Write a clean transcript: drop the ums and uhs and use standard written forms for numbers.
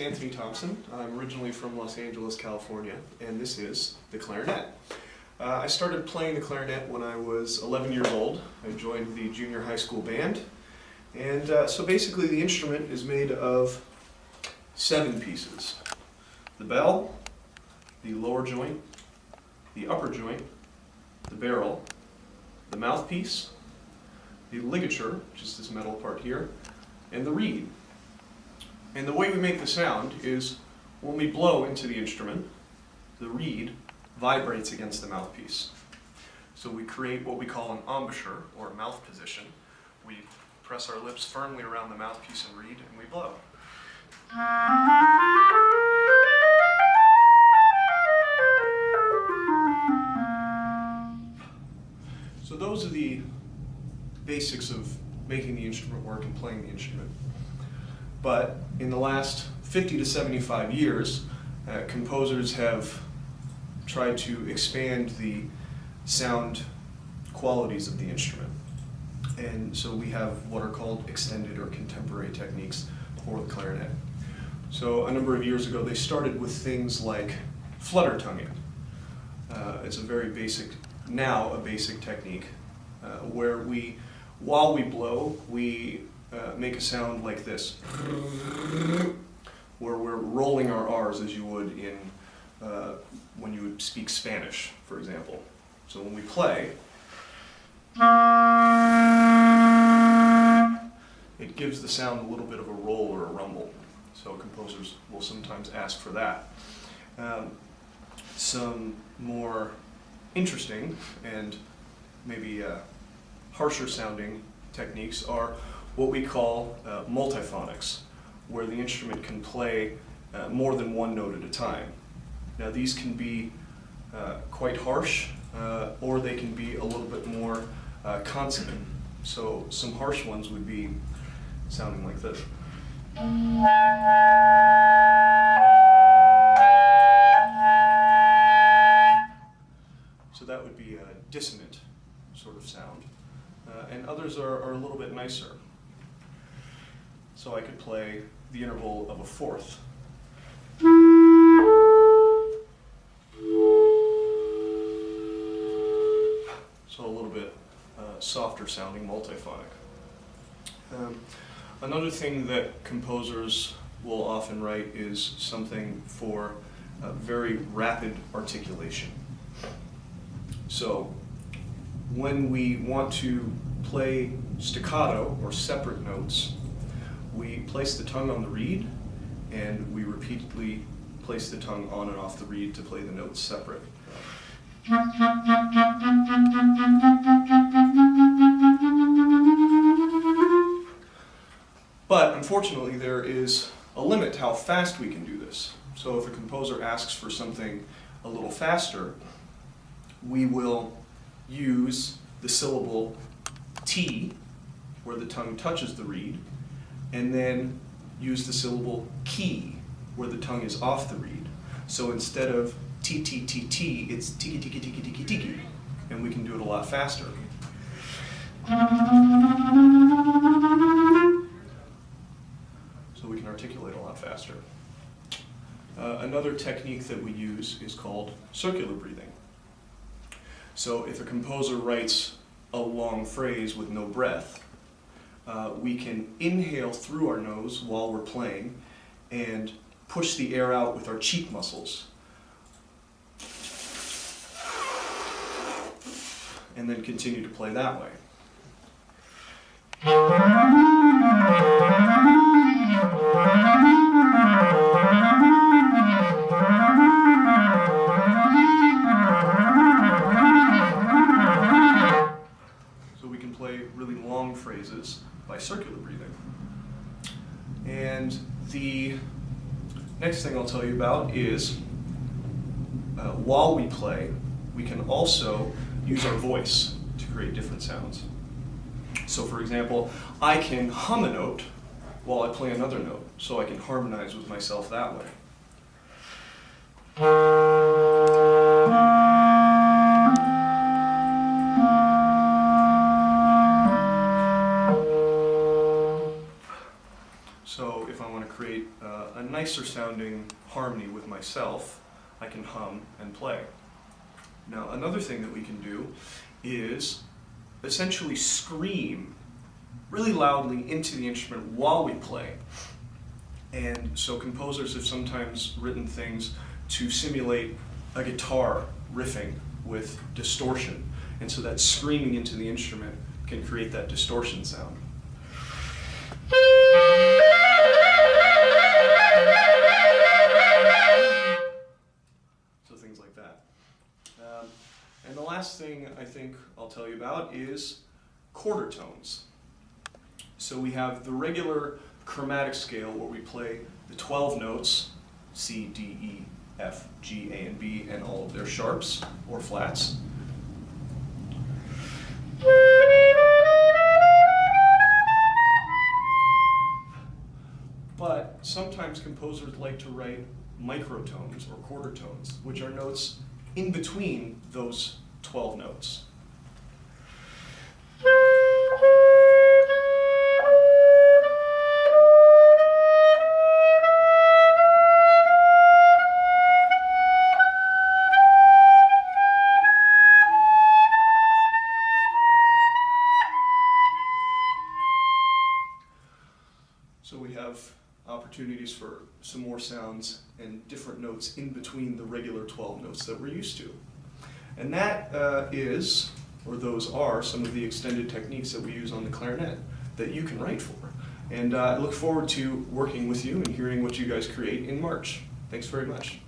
Anthony Thompson. I'm originally from Los Angeles, California, and this is the clarinet. I started playing the clarinet when I was 11 years old. I joined the junior high school band, and so basically the instrument is made of 7 pieces. The bell, the lower joint, the upper joint, the barrel, the mouthpiece, the ligature, which is this metal part here, and the reed. And the way we make the sound is when we blow into the instrument, the reed vibrates against the mouthpiece. So we create what we call an embouchure, or mouth position. We press our lips firmly around the mouthpiece and reed, and we blow. So those are the basics of making the instrument work and playing the instrument. But in the last 50 to 75 years, composers have tried to expand the sound qualities of the instrument. And so we have what are called extended or contemporary techniques for the clarinet. So a number of years ago, they started with things like flutter tonguing. It's a very basic, now a basic technique, where while we blow, we make a sound like this, where we're rolling our R's as you would in when you would speak Spanish, for example. So when we play, it gives the sound a little bit of a roll or a rumble. So composers will sometimes ask for that. Some more interesting and maybe harsher sounding techniques are what we call multiphonics, where the instrument can play more than one note at a time. Now these can be quite harsh, or they can be a little bit more consonant. So some harsh ones would be sounding like this. So that would be a dissonant sort of sound. And others are a little bit nicer. So I could play the interval of a fourth. So a little bit softer sounding multiphonic. Another thing that composers will often write is something for very rapid articulation. So when we want to play staccato or separate notes, we place the tongue on the reed and we repeatedly place the tongue on and off the reed to play the notes separate. But unfortunately, there is a limit to how fast we can do this. So if a composer asks for something a little faster, we will use the syllable T, where the tongue touches the reed, and then use the syllable key, where the tongue is off the reed. So instead of T, T, T, T, it's tiki, tiki, tiki, tiki, tiki, and we can do it a lot faster. So we can articulate a lot faster. Another technique that we use is called circular breathing. So if a composer writes a long phrase with no breath, we can inhale through our nose while we're playing and push the air out with our cheek muscles. And then continue to play that way. So we can play really long phrases by circular breathing. And the next thing I'll tell you about is while we play, we can also use our voice to create different sounds. So for example, I can hum a note while I play another note, so I can harmonize with myself that way. So if I want to create a nice nicer sounding harmony with myself, I can hum and play. Now, another thing that we can do is essentially scream really loudly into the instrument while we play. And so composers have sometimes written things to simulate a guitar riffing with distortion. And so that screaming into the instrument can create that distortion sound. So things like that. And the last thing I think I'll tell you about is quarter tones. So we have the regular chromatic scale where we play the 12 notes, C, D, E, F, G, A, and B, and all of their sharps or flats. But sometimes composers like to write microtones or quarter tones, which are notes in between those 12 notes. So we have opportunities for some more sounds and different notes in between the regular 12 notes that we're used to. And that those are some of the extended techniques that we use on the clarinet that you can write for. And I look forward to working with you and hearing what you guys create in March. Thanks very much.